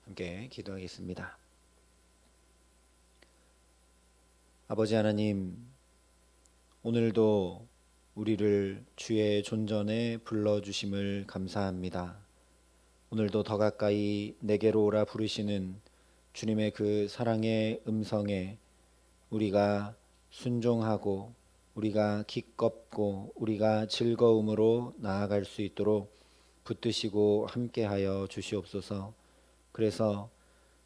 함께 기도하겠습니다. 아버지 하나님, 오늘도 우리를 주의 존전에 불러주심을 감사합니다. 오늘도 더 가까이 내게로 오라 부르시는 주님의 그 사랑의 음성에 우리가 순종하고 우리가 기껍고 우리가 즐거움으로 나아갈 수 있도록 붙드시고 함께하여 주시옵소서. 그래서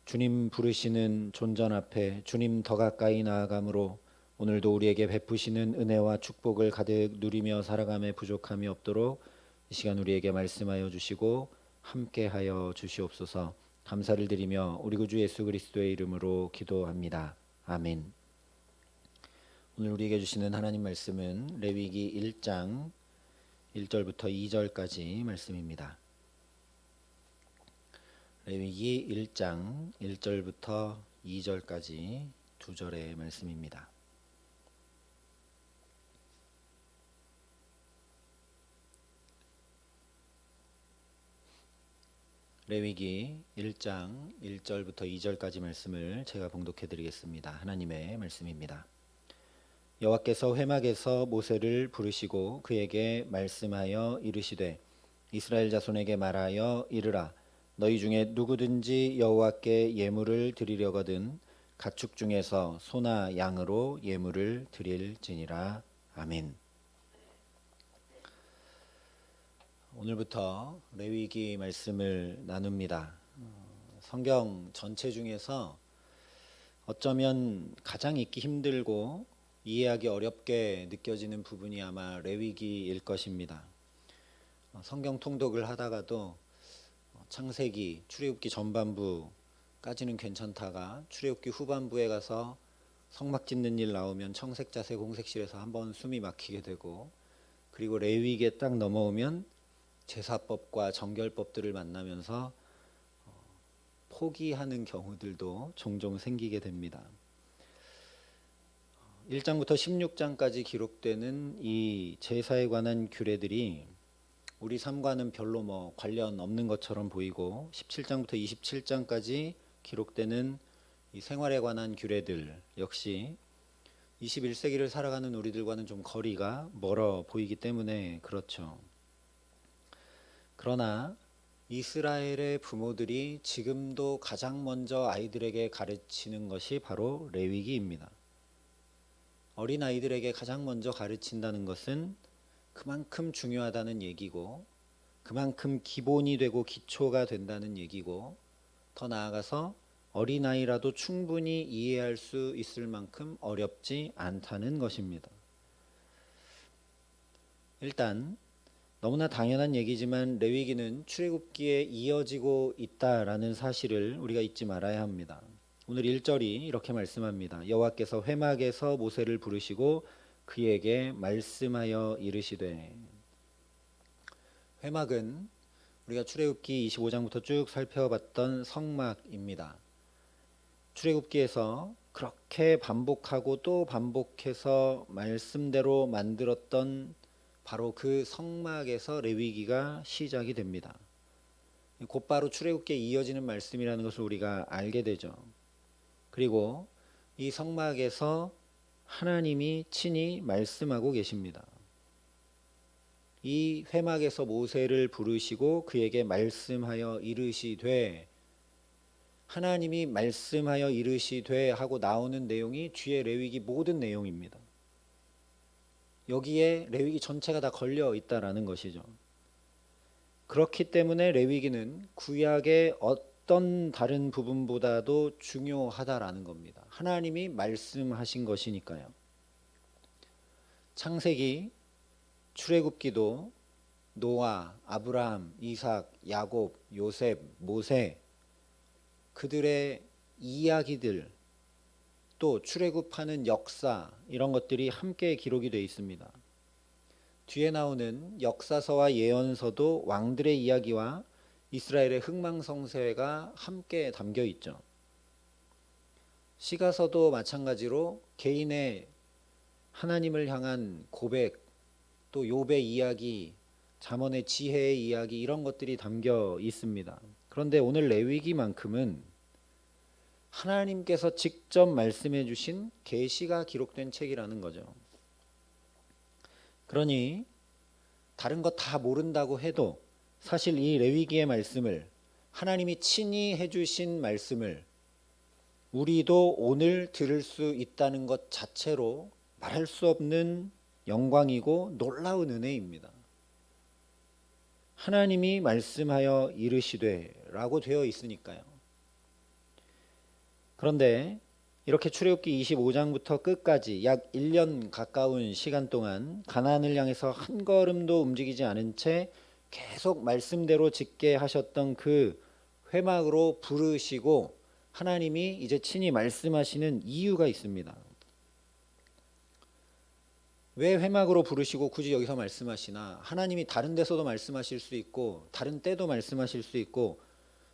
주님 부르시는 존전 앞에 주님 더 가까이 나아감으로 오늘도 우리에게 베푸시는 은혜와 축복을 가득 누리며 살아감에 부족함이 없도록 이 시간 우리에게 말씀하여 주시고 함께하여 주시옵소서. 감사를 드리며 우리 구주 예수 그리스도의 이름으로 기도합니다. 아멘. 오늘 우리에게 주시는 하나님 말씀은 레위기 1장 1절부터 2절까지 말씀입니다. 레위기 1장 1절부터 2절까지 두 절의 말씀입니다. 레위기 1장 1절부터 2절까지 말씀을 제가 봉독해 드리겠습니다. 하나님의 말씀입니다. 여호와께서 회막에서 모세를 부르시고 그에게 말씀하여 이르시되 이스라엘 자손에게 말하여 이르라. 너희 중에 누구든지 여호와께 예물을 드리려거든 가축 중에서 소나 양으로 예물을 드릴지니라. 아멘. 오늘부터 레위기 말씀을 나눕니다. 성경 전체 중에서 어쩌면 가장 읽기 힘들고 이해하기 어렵게 느껴지는 부분이 아마 레위기일 것입니다. 성경 통독을 하다가도 창세기, 출애굽기 전반부까지는 괜찮다가 출애굽기 후반부에 가서 성막 짓는 일 나오면 청색자색 홍색실에서 한번 숨이 막히게 되고, 그리고 레위기에 딱 넘어오면 제사법과 정결법들을 만나면서 포기하는 경우들도 종종 생기게 됩니다. 1장부터 16장까지 기록되는 이 제사에 관한 규례들이 우리 삶과는 별로 관련 없는 것처럼 보이고, 17장부터 27장까지 기록되는 이 생활에 관한 규례들 역시 21세기를 살아가는 우리들과는 좀 거리가 멀어 보이기 때문에 그렇죠. 그러나 이스라엘의 부모들이 지금도 가장 먼저 아이들에게 가르치는 것이 바로 레위기입니다. 어린 아이들에게 가장 먼저 가르친다는 것은 그만큼 중요하다는 얘기고, 그만큼 기본이 되고 기초가 된다는 얘기고, 더 나아가서 어린아이라도 충분히 이해할 수 있을 만큼 어렵지 않다는 것입니다. 일단 너무나 당연한 얘기지만 레위기는 출애굽기에 이어지고 있다라는 사실을 우리가 잊지 말아야 합니다. 오늘 1절이 이렇게 말씀합니다. 여호와께서 회막에서 모세를 부르시고 그에게 말씀하여 이르시되. 회막은 우리가 출애굽기 25장부터 쭉 살펴봤던 성막입니다. 출애굽기에서 그렇게 반복하고 또 반복해서 말씀대로 만들었던 바로 그 성막에서 레위기가 시작이 됩니다. 곧바로 출애굽기에 이어지는 말씀이라는 것을 우리가 알게 되죠. 그리고 이 성막에서 하나님이 친히 말씀하고 계십니다. 이 회막에서 모세를 부르시고 그에게 말씀하여 이르시되, 하나님이 말씀하여 이르시되 하고 나오는 내용이 뒤에 레위기 모든 내용입니다. 여기에 레위기 전체가 다 걸려 있다라는 것이죠. 그렇기 때문에 레위기는 구약의 어떤 다른 부분보다도 중요하다라는 겁니다. 하나님이 말씀하신 것이니까요. 창세기, 출애굽기도 노아, 아브라함, 이삭, 야곱, 요셉, 모세, 그들의 이야기들, 또 출애굽하는 역사, 이런 것들이 함께 기록이 되어 있습니다. 뒤에 나오는 역사서와 예언서도 왕들의 이야기와 이스라엘의 흥망성쇠가 함께 담겨 있죠. 시가서도 마찬가지로 개인의 하나님을 향한 고백, 또 욥의 이야기, 잠언의 지혜의 이야기, 이런 것들이 담겨 있습니다. 그런데 오늘 레위기만큼은 하나님께서 직접 말씀해 주신 계시가 기록된 책이라는 거죠. 그러니 다른 거 다 모른다고 해도 사실 이 레위기의 말씀을, 하나님이 친히 해주신 말씀을 우리도 오늘 들을 수 있다는 것 자체로 말할 수 없는 영광이고 놀라운 은혜입니다. 하나님이 말씀하여 이르시되 라고 되어 있으니까요. 그런데 이렇게 출애굽기 25장부터 끝까지 약 1년 가까운 시간 동안 가나안을 향해서 한 걸음도 움직이지 않은 채 계속 말씀대로 짓게 하셨던 그 회막으로 부르시고 하나님이 이제 친히 말씀하시는 이유가 있습니다. 왜 회막으로 부르시고 굳이 여기서 말씀하시나? 하나님이 다른 데서도 말씀하실 수 있고 다른 때도 말씀하실 수 있고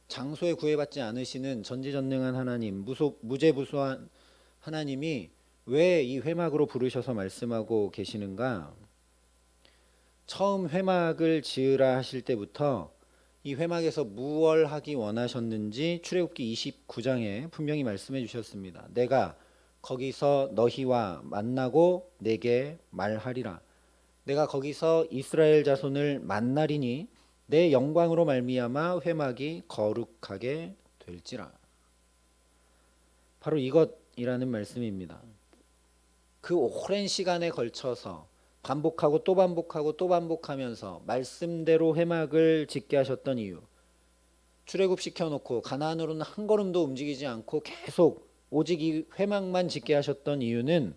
장소에 구애받지 않으시는 전지전능한 하나님, 무죄무소한 하나님이 왜 이 회막으로 부르셔서 말씀하고 계시는가? 처음 회막을 지으라 하실 때부터 이 회막에서 무엇을 하기 원하셨는지 출애굽기 29장에 분명히 말씀해 주셨습니다. 내가 거기서 너희와 만나고 내게 말하리라. 내가 거기서 이스라엘 자손을 만나리니 내 영광으로 말미암아 회막이 거룩하게 될지라. 바로 이것이라는 말씀입니다. 그 오랜 시간에 걸쳐서 반복하고 또 반복하고 또 반복하면서 말씀대로 회막을 짓게 하셨던 이유, 출애굽시켜놓고 가나안으로는 한 걸음도 움직이지 않고 계속 오직 이 회막만 짓게 하셨던 이유는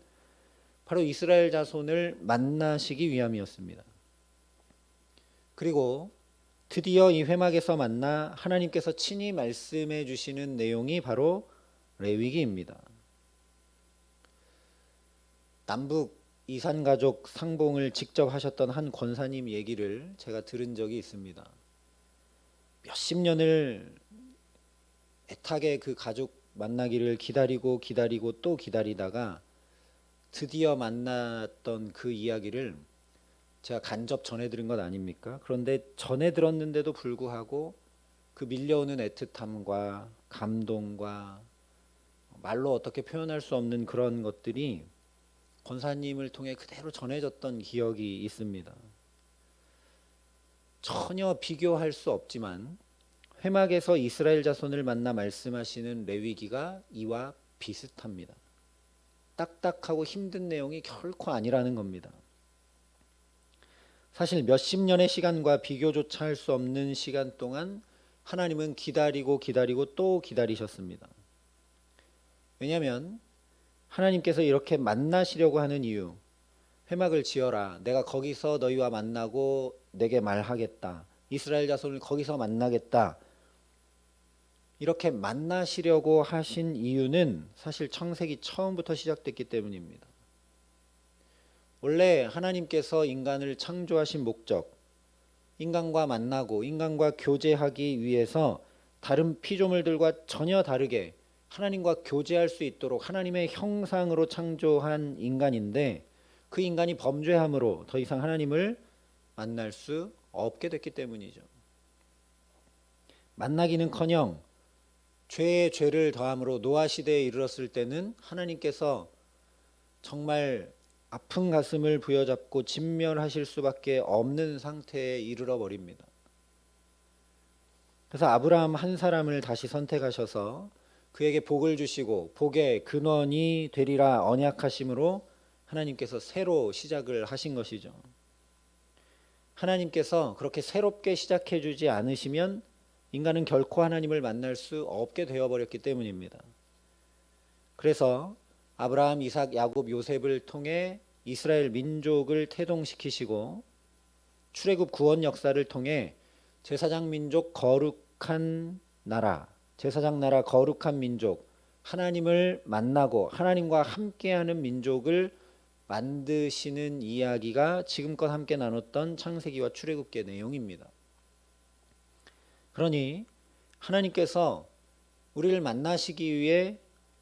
바로 이스라엘 자손을 만나시기 위함이었습니다. 그리고 드디어 이 회막에서 만나 하나님께서 친히 말씀해 주시는 내용이 바로 레위기입니다. 남북 이산가족 상봉을 직접 하셨던 한 권사님 얘기를 제가 들은 적이 있습니다. 몇십 년을 애타게 그 가족 만나기를 기다리고 또 기다리다가 드디어 만났던 그 이야기를 제가 간접 전해 들은 것 아닙니까? 그런데 전해 들었는데도 불구하고 그 밀려오는 애틋함과 감동과 말로 어떻게 표현할 수 없는 그런 것들이 권사님을 통해 그대로 전해졌던 기억이 있습니다. 전혀 비교할 수 없지만 회막에서 이스라엘 자손을 만나 말씀하시는 레위기가 이와 비슷합니다. 딱딱하고 힘든 내용이 결코 아니라는 겁니다. 사실 몇십 년의 시간과 비교조차 할 수 없는 시간 동안 하나님은 기다리고 또 기다리셨습니다. 왜냐하면 하나님께서 이렇게 만나시려고 하는 이유, 회막을 지어라, 내가 거기서 너희와 만나고 내게 말하겠다, 이스라엘 자손을 거기서 만나겠다, 이렇게 만나시려고 하신 이유는 사실 창세기 처음부터 시작됐기 때문입니다. 원래 하나님께서 인간을 창조하신 목적, 인간과 만나고 인간과 교제하기 위해서 다른 피조물들과 전혀 다르게 하나님과 교제할 수 있도록 하나님의 형상으로 창조한 인간인데, 그 인간이 범죄함으로 더 이상 하나님을 만날 수 없게 됐기 때문이죠. 만나기는커녕 죄에 죄를 더함으로 노아 시대에 이르렀을 때는 하나님께서 정말 아픈 가슴을 부여잡고 진멸하실 수밖에 없는 상태에 이르러 버립니다. 그래서 아브라함 한 사람을 다시 선택하셔서 그에게 복을 주시고 복의 근원이 되리라 언약하심으로 하나님께서 새로 시작을 하신 것이죠. 하나님께서 그렇게 새롭게 시작해 주지 않으시면 인간은 결코 하나님을 만날 수 없게 되어버렸기 때문입니다. 그래서 아브라함, 이삭, 야곱, 요셉을 통해 이스라엘 민족을 태동시키시고 출애굽 구원 역사를 통해 제사장 민족 거룩한 나라, 제사장 나라 거룩한 민족, 하나님을 만나고 하나님과 함께하는 민족을 만드시는 이야기가 지금껏 함께 나눴던 창세기와 출애굽기의 내용입니다. 그러니 하나님께서 우리를 만나시기 위해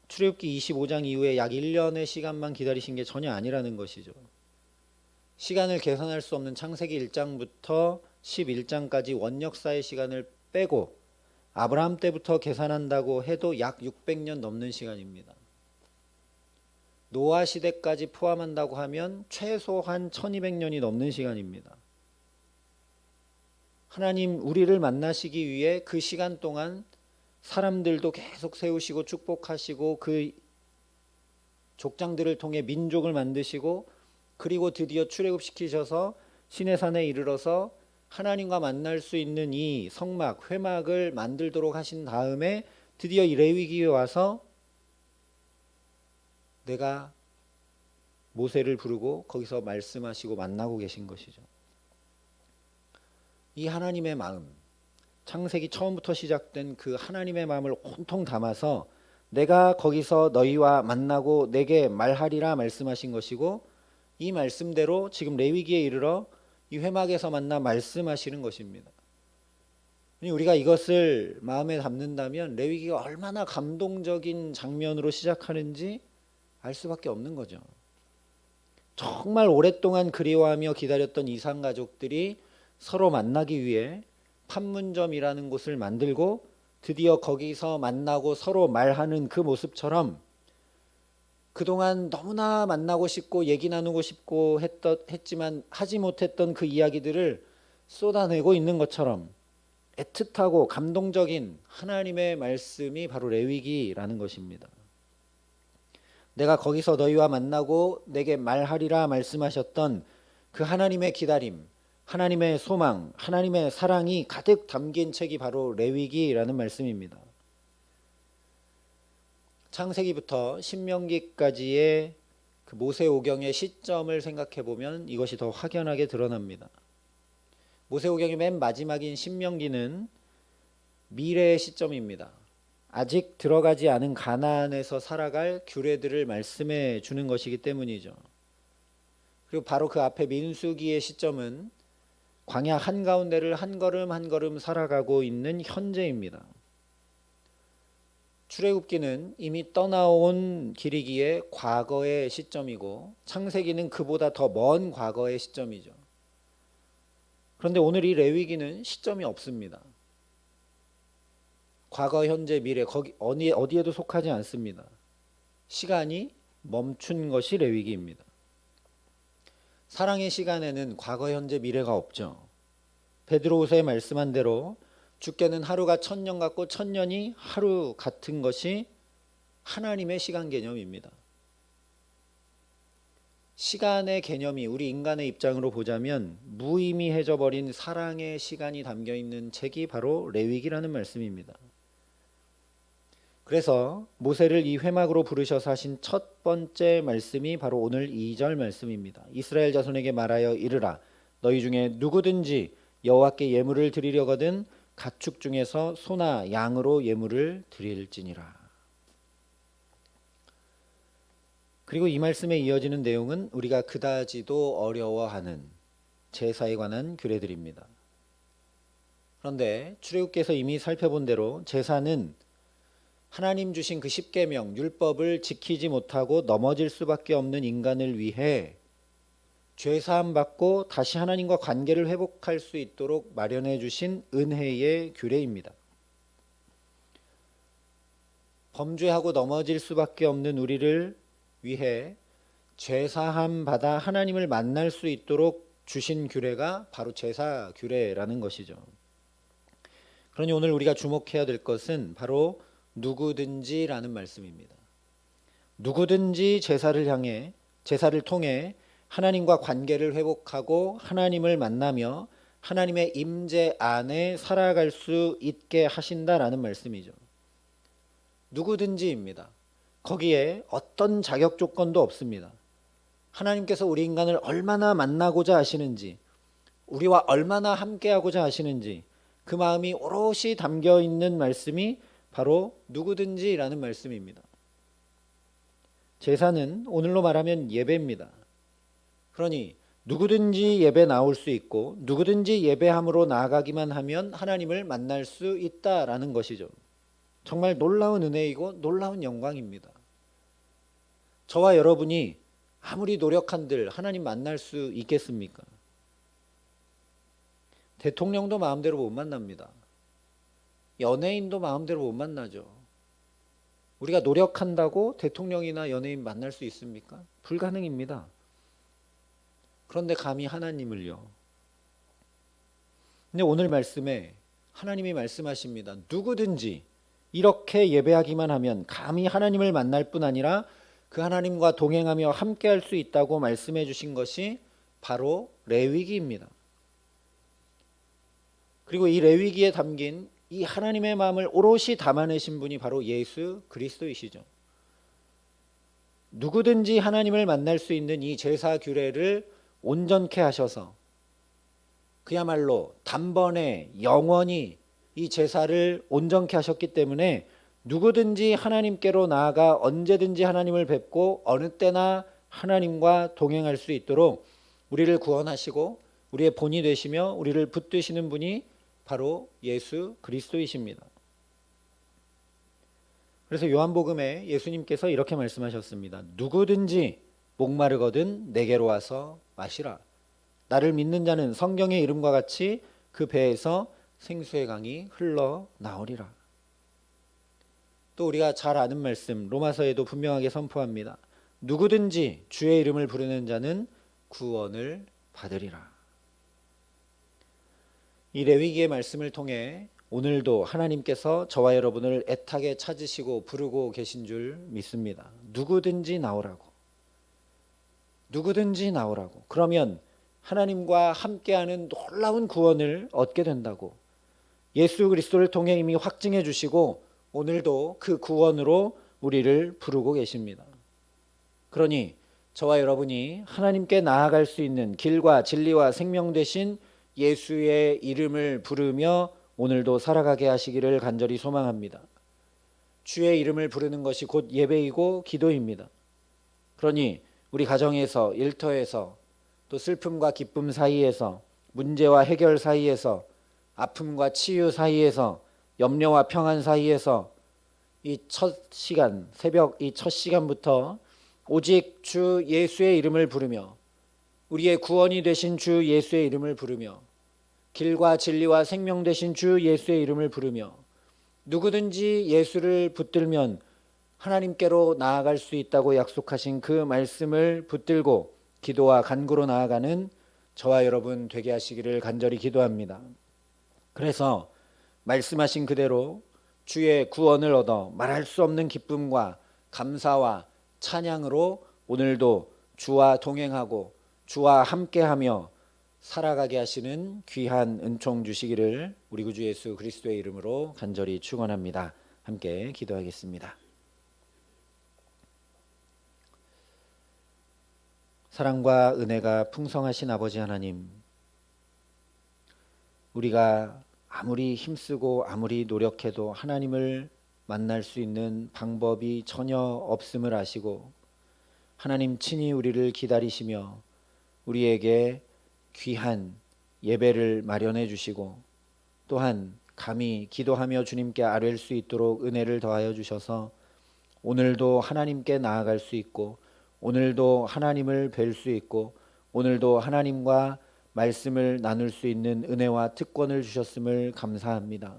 출애굽기 25장 이후에 약 1년의 시간만 기다리신 게 전혀 아니라는 것이죠. 시간을 계산할 수 없는 창세기 1장부터 11장까지 원역사의 시간을 빼고 아브라함 때부터 계산한다고 해도 약 600년 넘는 시간입니다. 노아 시대까지 포함한다고 하면 최소한 1200년이 넘는 시간입니다. 하나님 우리를 만나시기 위해 그 시간 동안 사람들도 계속 세우시고 축복하시고 그 족장들을 통해 민족을 만드시고 그리고 드디어 출애굽시키셔서 시내산에 이르러서 하나님과 만날 수 있는 이 성막, 회막을 만들도록 하신 다음에 드디어 이 레위기에 와서 내가 모세를 부르고 거기서 말씀하시고 만나고 계신 것이죠. 이 하나님의 마음, 창세기 처음부터 시작된 그 하나님의 마음을 온통 담아서 내가 거기서 너희와 만나고 내게 말하리라 말씀하신 것이고 이 말씀대로 지금 레위기에 이르러 이 회막에서 만나 말씀하시는 것입니다. 우리가 이것을 마음에 담는다면 레위기가 얼마나 감동적인 장면으로 시작하는지 알 수밖에 없는 거죠. 정말 오랫동안 그리워하며 기다렸던 이상 가족들이 서로 만나기 위해 판문점이라는 곳을 만들고 드디어 거기서 만나고 서로 말하는 그 모습처럼 그동안 너무나 만나고 싶고 얘기 나누고 싶고 했지만 하지 못했던 그 이야기들을 쏟아내고 있는 것처럼 애틋하고 감동적인 하나님의 말씀이 바로 레위기라는 것입니다. 내가 거기서 너희와 만나고 내게 말하리라 말씀하셨던 그 하나님의 기다림, 하나님의 소망, 하나님의 사랑이 가득 담긴 책이 바로 레위기라는 말씀입니다. 창세기부터 신명기까지의 그 모세오경의 시점을 생각해 보면 이것이 더 확연하게 드러납니다. 모세오경의 맨 마지막인 신명기는 미래의 시점입니다. 아직 들어가지 않은 가나안에서 살아갈 규례들을 말씀해 주는 것이기 때문이죠. 그리고 바로 그 앞에 민수기의 시점은 광야 한가운데를 한 걸음 한 걸음 살아가고 있는 현재입니다. 출애굽기는 이미 떠나온 길이기에 과거의 시점이고 창세기는 그보다 더 먼 과거의 시점이죠. 그런데 오늘 이 레위기는 시점이 없습니다. 과거, 현재, 미래 어디에도 속하지 않습니다. 시간이 멈춘 것이 레위기입니다. 사랑의 시간에는 과거, 현재, 미래가 없죠. 베드로후서에 말씀한 대로 주께는 하루가 1000년 같고 1000년이 하루 같은 것이 하나님의 시간 개념입니다. 시간의 개념이 우리 인간의 입장으로 보자면 무의미해져 버린 사랑의 시간이 담겨 있는 책이 바로 레위기라는 말씀입니다. 그래서 모세를 이 회막으로 부르셔서 하신 첫 번째 말씀이 바로 오늘 2절 말씀입니다. 이스라엘 자손에게 말하여 이르라 너희 중에 누구든지 여호와께 예물을 드리려거든 가축 중에서 소나 양으로 예물을 드릴지니라. 그리고 이 말씀에 이어지는 내용은 우리가 그다지도 어려워하는 제사에 관한 규례들입니다. 그런데 출애굽기에서 이미 살펴본 대로 제사는 하나님 주신 그 십계명 율법을 지키지 못하고 넘어질 수밖에 없는 인간을 위해 죄사함 받고 다시 하나님과 관계를 회복할 수 있도록 마련해 주신 은혜의 규례입니다. 범죄하고 넘어질 수밖에 없는 우리를 위해 죄사함 받아 하나님을 만날 수 있도록 주신 규례가 바로 제사 규례라는 것이죠. 그러니 오늘 우리가 주목해야 될 것은 바로 누구든지라는 말씀입니다. 누구든지 제사를 통해 하나님과 관계를 회복하고 하나님을 만나며 하나님의 임재 안에 살아갈 수 있게 하신다라는 말씀이죠. 누구든지입니다. 거기에 어떤 자격 조건도 없습니다. 하나님께서 우리 인간을 얼마나 만나고자 하시는지, 우리와 얼마나 함께하고자 하시는지 그 마음이 오롯이 담겨 있는 말씀이 바로 누구든지라는 말씀입니다. 제사는 오늘로 말하면 예배입니다. 그러니 누구든지 예배 나올 수 있고 누구든지 예배함으로 나아가기만 하면 하나님을 만날 수 있다라는 것이죠. 정말 놀라운 은혜이고 놀라운 영광입니다. 저와 여러분이 아무리 노력한들 하나님 만날 수 연예인도 마음대로 못 만나죠. 우리가 노력한다고 대통령이나 연예인 만날 수 있습니까? 불가능입니다. 그런데 감히 하나님을요. 근데 오늘 말씀에 하나님이 말씀하십니다. 누구든지 이렇게 예배하기만 하면 감히 하나님을 만날 뿐 아니라 그 하나님과 동행하며 함께할 수 있다고 말씀해 주신 것이 바로 레위기입니다. 그리고 이 레위기에 담긴 이 하나님의 마음을 오롯이 담아내신 분이 바로 예수 그리스도이시죠. 누구든지 하나님을 만날 수 있는 이 제사 규례를 온전케 하셔서 그야말로 단번에 영원히 이 제사를 온전케 하셨기 때문에 누구든지 하나님께로 나아가 언제든지 하나님을 뵙고 어느 때나 하나님과 동행할 수 있도록 우리를 구원하시고 우리의 본이 되시며 우리를 붙드시는 분이 바로 예수 그리스도이십니다. 그래서 요한복음에 예수님께서 이렇게 말씀하셨습니다. 누구든지 목마르거든 내게로 와서 마시라. 나를 믿는 자는 성경의 이름과 같이 그 배에서 생수의 강이 흘러나오리라. 또 우리가 잘 아는 말씀 로마서에도 분명하게 선포합니다. 누구든지 주의 이름을 부르는 자는 구원을 받으리라. 이 레위기의 말씀을 통해 오늘도 하나님께서 저와 여러분을 애타게 찾으시고 부르고 계신 줄 믿습니다. 누구든지 나오라고. 누구든지 나오라고. 그러면 하나님과 함께하는 놀라운 구원을 얻게 된다고 예수 그리스도를 통해 이미 확증해 주시고 오늘도 그 구원으로 우리를 부르고 계십니다. 그러니 저와 여러분이 하나님께 나아갈 수 있는 길과 진리와 생명 되신 예수의 이름을 부르며 오늘도 살아가게 하시기를 간절히 소망합니다. 주의 이름을 부르는 것이 곧 예배이고 기도입니다. 그러니 우리 가정에서, 일터에서, 또 슬픔과 기쁨 사이에서, 문제와 해결 사이에서, 아픔과 치유 사이에서, 염려와 평안 사이에서 이 첫 시간, 새벽 이 첫 시간부터 오직 주 예수의 이름을 부르며 우리의 구원이 되신 주 예수의 이름을 부르며 길과 진리와 생명 되신 주 예수의 이름을 부르며 누구든지 예수를 붙들면 하나님께로 나아갈 수 있다고 약속하신 그 말씀을 붙들고 기도와 간구로 나아가는 저와 여러분 되게 하시기를 간절히 기도합니다. 그래서 말씀하신 그대로 주의 구원을 얻어 말할 수 없는 기쁨과 감사와 찬양으로 오늘도 주와 동행하고 주와 함께하며 살아가게 하시는 귀한 은총 주시기를 우리 구주 예수 그리스도의 이름으로 간절히 축원합니다. 함께 기도하겠습니다. 사랑과 은혜가 풍성하신 아버지 하나님, 우리가 아무리 힘쓰고 아무리 노력해도 하나님을 만날 수 있는 방법이 전혀 없음을 아시고 하나님 친히 우리를 기다리시며 우리에게 귀한 예배를 마련해 주시고 또한 감히 기도하며 주님께 아뢰일 수 있도록 은혜를 더하여 주셔서 오늘도 하나님께 나아갈 수 있고 오늘도 하나님을 뵐 수 있고 오늘도 하나님과 말씀을 나눌 수 있는 은혜와 특권을 주셨음을 감사합니다.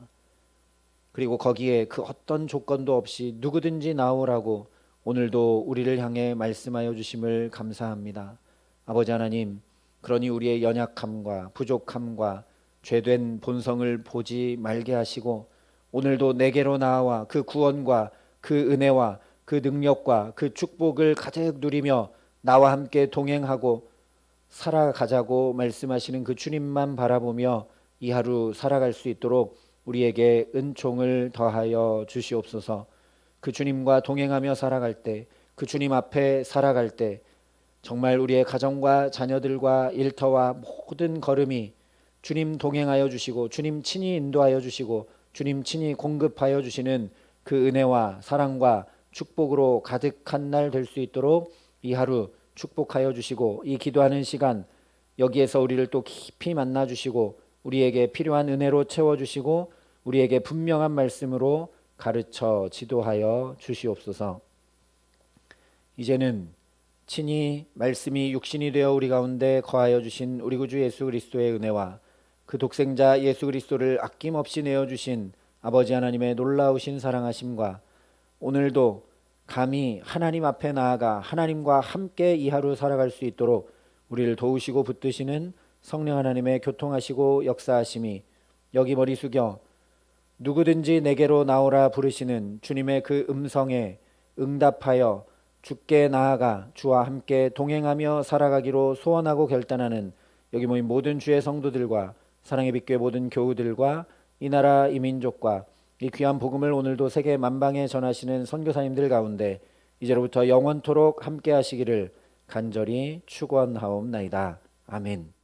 그리고 거기에 그 어떤 조건도 없이 누구든지 나오라고 오늘도 우리를 향해 말씀하여 주심을 감사합니다. 아버지 하나님, 그러니 우리의 연약함과 부족함과 죄된 본성을 보지 말게 하시고 오늘도 내게로 나와 그 구원과 그 은혜와 그 능력과 그 축복을 가득 누리며 나와 함께 동행하고 살아가자고 말씀하시는 그 주님만 바라보며 이 하루 살아갈 수 있도록 우리에게 은총을 더하여 주시옵소서. 그 주님과 동행하며 살아갈 때, 그 주님 앞에 살아갈 때 정말 우리의 가정과 자녀들과 일터와 모든 걸음이 주님 동행하여 주시고 주님 친히 인도하여 주시고 주님 친히 공급하여 주시는 그 은혜와 사랑과 축복으로 가득한 날 될 수 있도록 이 하루 축복하여 주시고 이 기도하는 시간 여기에서 우리를 또 깊이 만나 주시고 우리에게 필요한 은혜로 채워주시고 우리에게 분명한 말씀으로 가르쳐 지도하여 주시옵소서. 이제는 친히 말씀이 육신이 되어 우리 가운데 거하여 주신 우리 구주 예수 그리스도의 은혜와 그 독생자 예수 그리스도를 아낌없이 내어주신 아버지 하나님의 놀라우신 사랑하심과 오늘도 감히 하나님 앞에 나아가 하나님과 함께 이 하루 살아갈 수 있도록 우리를 도우시고 붙드시는 성령 하나님의 교통하시고 역사하심이 여기 머리 숙여 누구든지 내게로 나오라 부르시는 주님의 그 음성에 응답하여 주께 나아가 주와 함께 동행하며 살아가기로 소원하고 결단하는 여기 모인 모든 주의 성도들과 사랑의 빛교회 모든 교우들과 이 나라 이 민족과 이 귀한 복음을 오늘도 세계 만방에 전하시는 선교사님들 가운데 이제로부터 영원토록 함께 하시기를 간절히 축원하옵나이다. 아멘.